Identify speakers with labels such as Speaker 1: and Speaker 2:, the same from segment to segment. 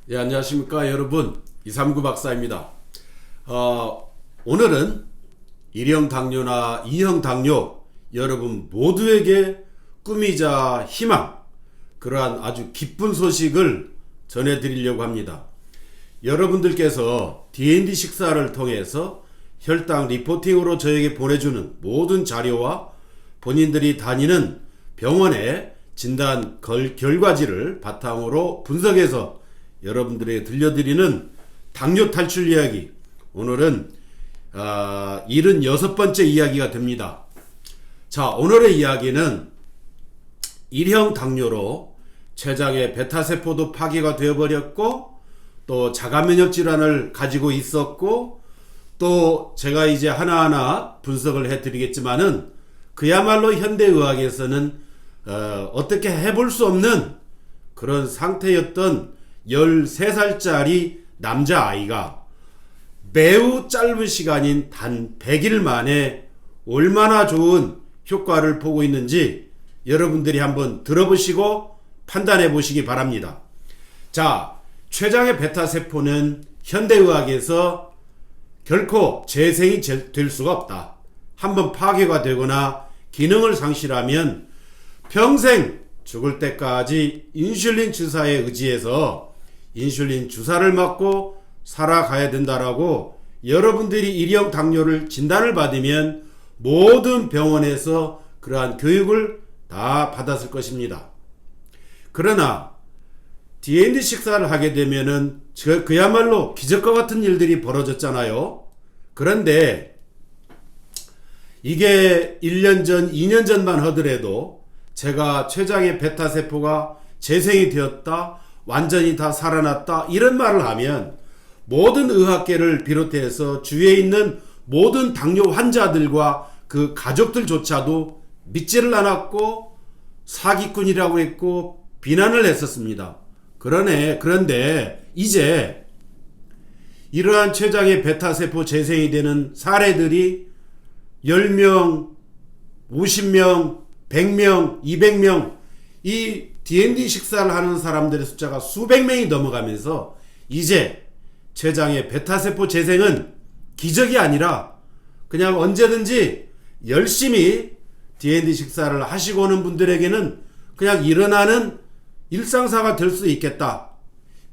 Speaker 1: 예, 안녕하십니까 여러분, 이삼구 박사입니다. 오늘은 1형 당뇨나 2형 당뇨 여러분 모두에게 꿈이자 희망, 그러한 아주 기쁜 소식을 전해드리려고 합니다. 여러분들께서 D&D 식사를 통해서 혈당 리포팅으로 저에게 보내주는 모든 자료와 본인들이 다니는 병원의 진단 결과지를 바탕으로 분석해서 여러분들에게 들려드리는 당뇨 탈출 이야기, 오늘은 76번째 이야기가 됩니다. 자, 오늘의 이야기는 1형 당뇨로 췌장의 베타세포도 파괴가 되어버렸고, 또 자가면역 질환을 가지고 있었고, 또 제가 이제 하나하나 분석을 해드리겠지만은 그야말로 현대의학에서는 어떻게 해볼 수 없는 그런 상태였던 13살짜리 남자아이가 매우 짧은 시간인 단 100일 만에 얼마나 좋은 효과를 보고 있는지 여러분들이 한번 들어보시고 판단해 보시기 바랍니다. 자, 췌장의 베타세포는 현대의학에서 결코 재생이 될 수가 없다. 한번 파괴가 되거나 기능을 상실하면 평생 죽을 때까지 인슐린 주사에 의지해서 인슐린 주사를 맞고 살아가야 된다라고 여러분들이 1형 당뇨를 진단을 받으면 모든 병원에서 그러한 교육을 다 받았을 것입니다. 그러나 D&D 식사를 하게 되면은 그야말로 기적과 같은 일들이 벌어졌잖아요. 그런데 이게 1년 전, 2년 전만 하더라도 제가 췌장의 베타세포가 재생이 되었다, 완전히 다 살아났다, 이런 말을 하면 모든 의학계를 비롯해서 주위에 있는 모든 당뇨 환자들과 그 가족들조차도 믿지를 않았고 사기꾼이라고 했고 비난을 했었습니다. 그런데 이제 이러한 췌장의 베타세포 재생이 되는 사례들이 10명, 50명, 100명, 200명, 이 D&D 식사를 하는 사람들의 숫자가 수백 명이 넘어가면서 이제 췌장의 베타세포 재생은 기적이 아니라 그냥 언제든지 열심히 D&D 식사를 하시고 오는 분들에게는 그냥 일어나는 일상사가 될 수 있겠다.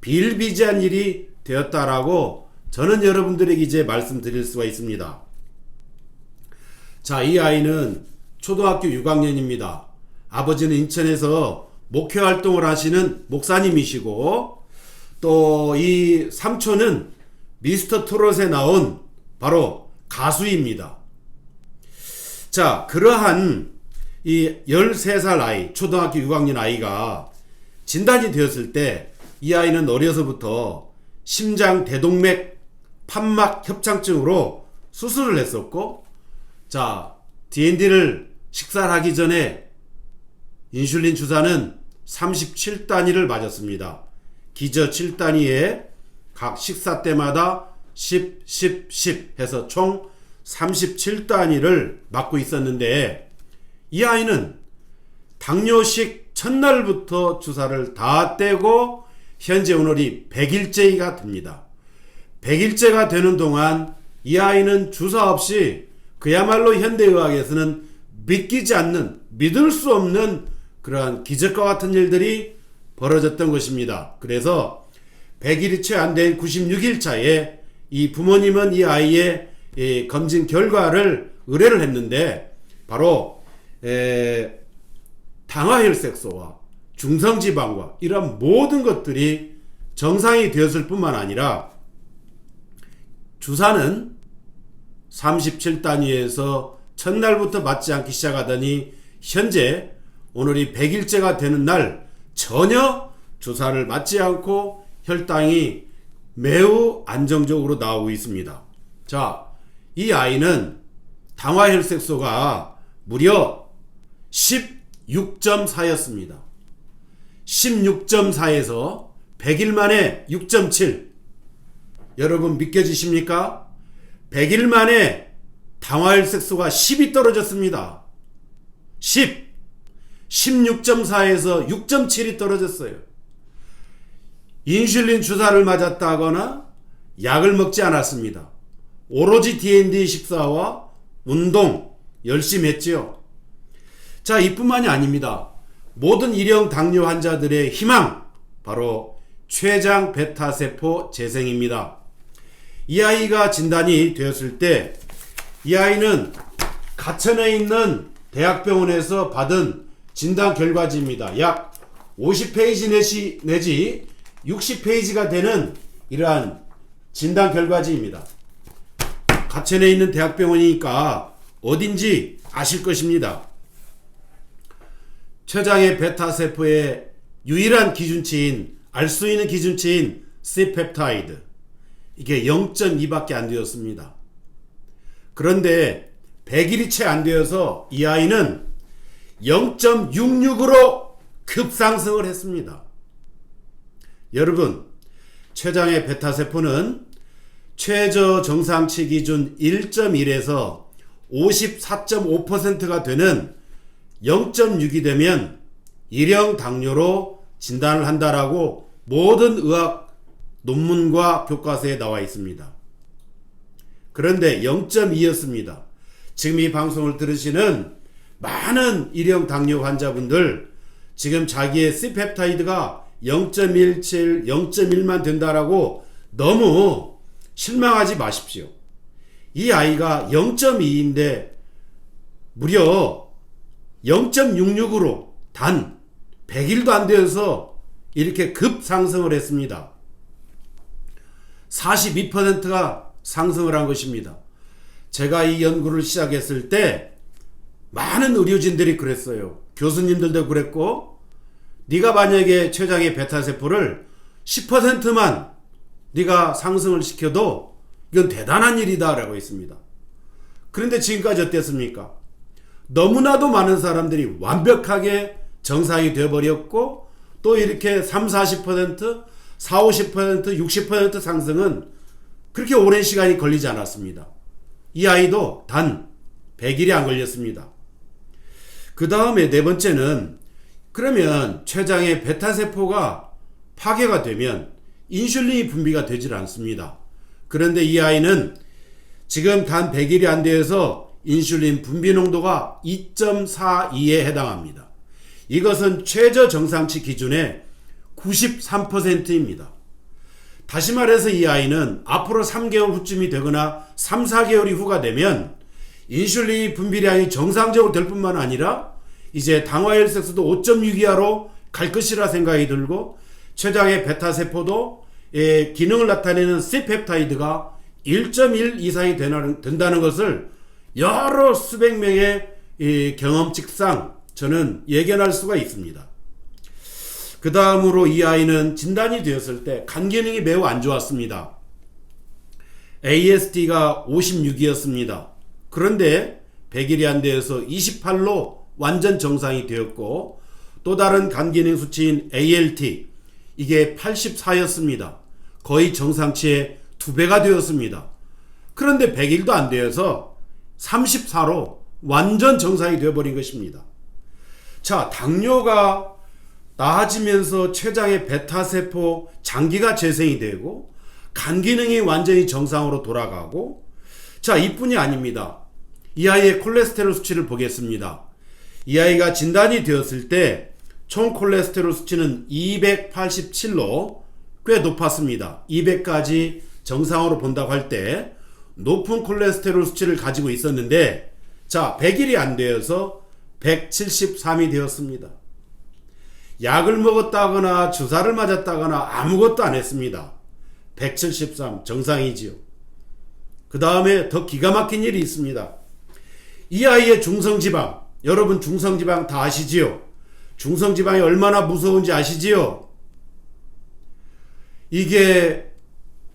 Speaker 1: 비일비재한 일이 되었다라고 저는 여러분들에게 이제 말씀드릴 수가 있습니다. 자, 이 아이는 초등학교 6학년입니다. 아버지는 인천에서 목회 활동을 하시는 목사님이시고, 또 이 삼촌은 미스터 트롯에 나온 바로 가수입니다. 자, 그러한 이 13살 아이, 초등학교 6학년 아이가 진단이 되었을 때 이 아이는 어려서부터 심장 대동맥 판막 협착증으로 수술을 했었고, 자, D&D를 식사를 하기 전에 인슐린 주사는 37단위를 맞았습니다. 기저 7단위에 각 식사 때마다 10, 10, 10 해서 총 37단위를 맞고 있었는데, 이 아이는 당뇨식 첫날부터 주사를 다 떼고 현재 오늘이 100일째가 됩니다. 100일째가 되는 동안 이 아이는 주사 없이 그야말로 현대의학에서는 믿기지 않는, 믿을 수 없는 그러한 기적과 같은 일들이 벌어졌던 것입니다. 그래서 100일이 채 안 된 96일 차에 이 부모님은 이 아이의 검진 결과를 의뢰를 했는데, 바로 당화혈색소와 중성지방과 이런 모든 것들이 정상이 되었을 뿐만 아니라 주사는 37단위에서 첫날부터 맞지 않기 시작하더니 현재 오늘이 100일째가 되는 날 전혀 주사를 맞지 않고 혈당이 매우 안정적으로 나오고 있습니다. 자, 이 아이는 당화혈색소가 무려 16.4였습니다. 16.4에서 100일 만에 6.7. 여러분 믿겨지십니까? 100일 만에 당화혈색소가 10이 떨어졌습니다. 10. 16.4에서 6.7이 떨어졌어요. 인슐린 주사를 맞았다거나 약을 먹지 않았습니다. 오로지 D&D 식사와 운동 열심히 했지요. 자, 이뿐만이 아닙니다. 모든 일형 당뇨 환자들의 희망, 바로 췌장 베타세포 재생입니다. 이 아이가 진단이 되었을 때 이 아이는 가천에 있는 대학병원에서 받은 진단 결과지입니다. 약 50페이지 내지 60페이지가 되는 이러한 진단 결과지입니다. 가천에 있는 대학병원이니까 어딘지 아실 것입니다. 췌장의 베타세포의 유일한 기준치인, 알 수 있는 기준치인 C펩타이드, 이게 0.2밖에 안 되었습니다. 그런데 100일이 채 안 되어서 이 아이는 0.66으로 급상승을 했습니다. 여러분, 췌장의 베타세포는 최저 정상치 기준 1.1에서 54.5%가 되는 0.6이 되면 일형 당뇨로 진단을 한다라고 모든 의학 논문과 교과서에 나와 있습니다. 그런데 0.2였습니다. 지금 이 방송을 들으시는 많은 일형 당뇨 환자분들, 지금 자기의 C펩타이드가 0.17, 0.1만 된다라고 너무 실망하지 마십시오. 이 아이가 0.2인데 무려 0.66으로 단 100일도 안 되어서 이렇게 급상승을 했습니다. 42%가 상승을 한 것입니다. 제가 이 연구를 시작했을 때 많은 의료진들이 그랬어요. 교수님들도 그랬고, 네가 만약에 췌장의 베타세포를 10%만 네가 상승을 시켜도 이건 대단한 일이다 라고 했습니다. 그런데 지금까지 어땠습니까? 너무나도 많은 사람들이 완벽하게 정상이 되어버렸고, 또 이렇게 30-40%, 40-50%, 60% 상승은 그렇게 오랜 시간이 걸리지 않았습니다. 이 아이도 단 100일이 안 걸렸습니다. 그 다음에 네 번째는, 그러면 췌장의 베타세포가 파괴가 되면 인슐린이 분비가 되질 않습니다. 그런데 이 아이는 지금 단 100일이 안 되어서 인슐린 분비 농도가 2.42에 해당합니다. 이것은 최저 정상치 기준의 93%입니다. 다시 말해서 이 아이는 앞으로 3개월 후쯤이 되거나 3, 4개월이 후가 되면 인슐린 분비량이 정상적으로 될 뿐만 아니라 이제 당화혈색소도 5.6 이하로 갈 것이라 생각이 들고, 췌장의 베타세포도 기능을 나타내는 C펩타이드가 1.1 이상이 된다는 것을 여러 수백 명의 경험칙상 저는 예견할 수가 있습니다. 그 다음으로 이 아이는 진단이 되었을 때 간 기능이 매우 안 좋았습니다. AST가 56이었습니다. 그런데 100일이 안 되어서 28로 완전 정상이 되었고, 또 다른 간 기능 수치인 ALT, 이게 84였습니다. 거의 정상치의 2배가 되었습니다. 그런데 100일도 안 되어서 34로 완전 정상이 되어버린 것입니다. 자, 당뇨가 나아지면서 췌장의 베타세포 장기가 재생이 되고 간 기능이 완전히 정상으로 돌아가고, 자, 이뿐이 아닙니다. 이 아이의 콜레스테롤 수치를 보겠습니다. 이 아이가 진단이 되었을 때 총 콜레스테롤 수치는 287로 꽤 높았습니다. 200까지 정상으로 본다고 할 때 높은 콜레스테롤 수치를 가지고 있었는데, 자, 100일이 안 되어서 173이 되었습니다. 약을 먹었다거나 주사를 맞았다거나 아무것도 안 했습니다. 173 정상이지요. 그 다음에 더 기가 막힌 일이 있습니다. 이 아이의 중성지방, 여러분 중성지방 다 아시지요? 중성지방이 얼마나 무서운지 아시지요? 이게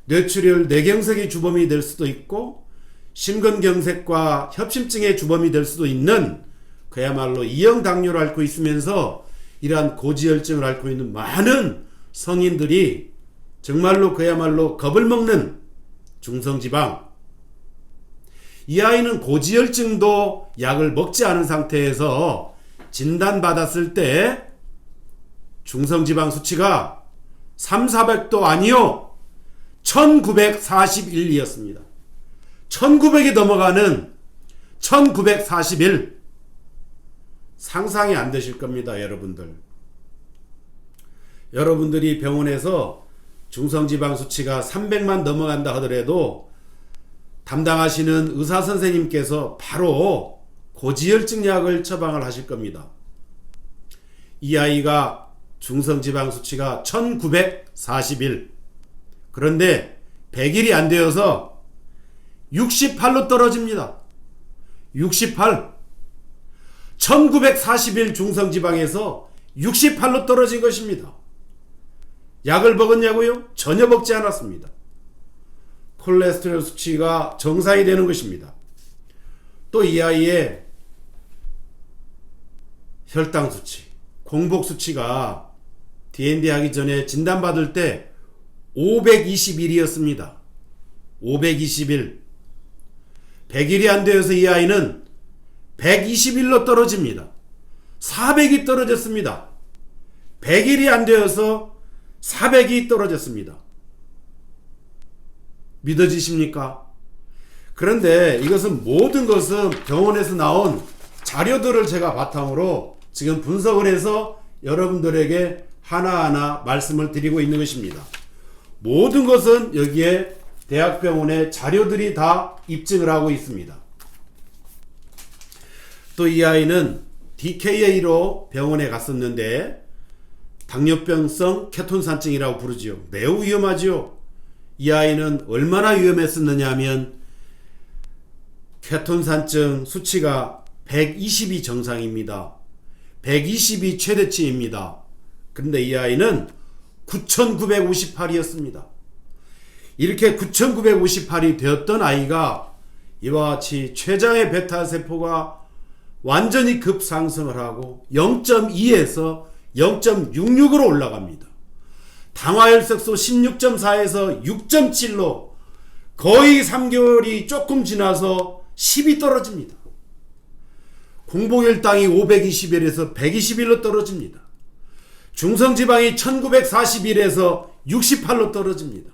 Speaker 1: 뇌출혈, 뇌경색의 주범이 될 수도 있고 심근경색과 협심증의 주범이 될 수도 있는, 그야말로 이형 당뇨를 앓고 있으면서 이러한 고지혈증을 앓고 있는 많은 성인들이 정말로 그야말로 겁을 먹는 중성지방. 이 아이는 고지혈증도 약을 먹지 않은 상태에서 진단받았을 때 중성지방 수치가 400도 아니요. 1941이었습니다. 1900이 넘어가는 1941. 상상이 안 되실 겁니다, 여러분들. 여러분들이 병원에서 중성지방 수치가 300만 넘어간다 하더라도 담당하시는 의사 선생님께서 바로 고지혈증 약을 처방을 하실 겁니다. 이 아이가 중성지방 수치가 1941. 그런데 100일이 안 되어서 68로 떨어집니다. 68. 1941 중성지방에서 68로 떨어진 것입니다. 약을 먹었냐고요? 전혀 먹지 않았습니다. 콜레스테롤 수치가 정상이 되는 것입니다. 또 이 아이의 혈당 수치, 공복 수치가 D&D 하기 전에 진단받을 때 521이었습니다. 521. 100일이 안 되어서 이 아이는 121로 떨어집니다. 400이 떨어졌습니다. 100일이 안 되어서 400이 떨어졌습니다. 믿어지십니까? 그런데 이것은 모든 것은 병원에서 나온 자료들을 제가 바탕으로 지금 분석을 해서 여러분들에게 하나하나 말씀을 드리고 있는 것입니다. 모든 것은 여기에 대학병원의 자료들이 다 입증을 하고 있습니다. 또 이 아이는 DKA로 병원에 갔었는데 당뇨병성 케톤산증이라고 부르지요. 매우 위험하지요. 이 아이는 얼마나 위험했었느냐 하면 케톤산증 수치가 120이 정상입니다. 120이 최대치입니다. 그런데 이 아이는 9,958이었습니다. 이렇게 9,958이 되었던 아이가 이와 같이 췌장의 베타세포가 완전히 급상승을 하고 0.2에서 0.66으로 올라갑니다. 당화혈색소 16.4에서 6.7로 거의 3개월이 조금 지나서 10이 떨어집니다. 공복혈당이 521에서 121로 떨어집니다. 중성지방이 1941에서 68로 떨어집니다.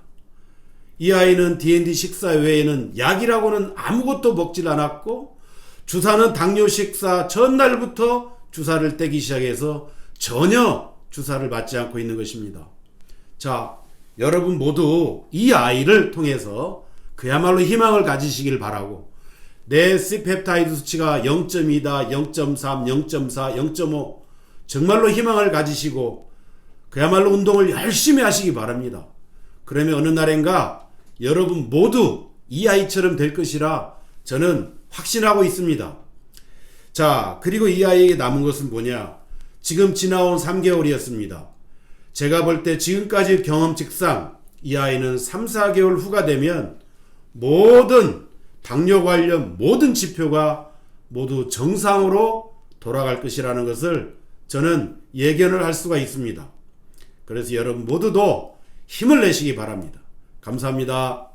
Speaker 1: 이 아이는 D&D 식사 외에는 약이라고는 아무것도 먹질 않았고 주사는 당뇨 식사 전날부터 주사를 떼기 시작해서 전혀 주사를 맞지 않고 있는 것입니다. 자, 여러분 모두 이 아이를 통해서 그야말로 희망을 가지시길 바라고 내 C펩타이드 수치가 0.2다, 0.3, 0.4, 0.5 정말로 희망을 가지시고 그야말로 운동을 열심히 하시기 바랍니다. 그러면 어느 날인가 여러분 모두 이 아이처럼 될 것이라 저는 확신하고 있습니다. 자, 그리고 이 아이에게 남은 것은 뭐냐? 지금 지나온 3개월이었습니다. 제가 볼 때 지금까지 경험칙상 이 아이는 3, 4개월 후가 되면 모든 당뇨 관련 모든 지표가 모두 정상으로 돌아갈 것이라는 것을 저는 예견을 할 수가 있습니다. 그래서 여러분 모두도 힘을 내시기 바랍니다. 감사합니다.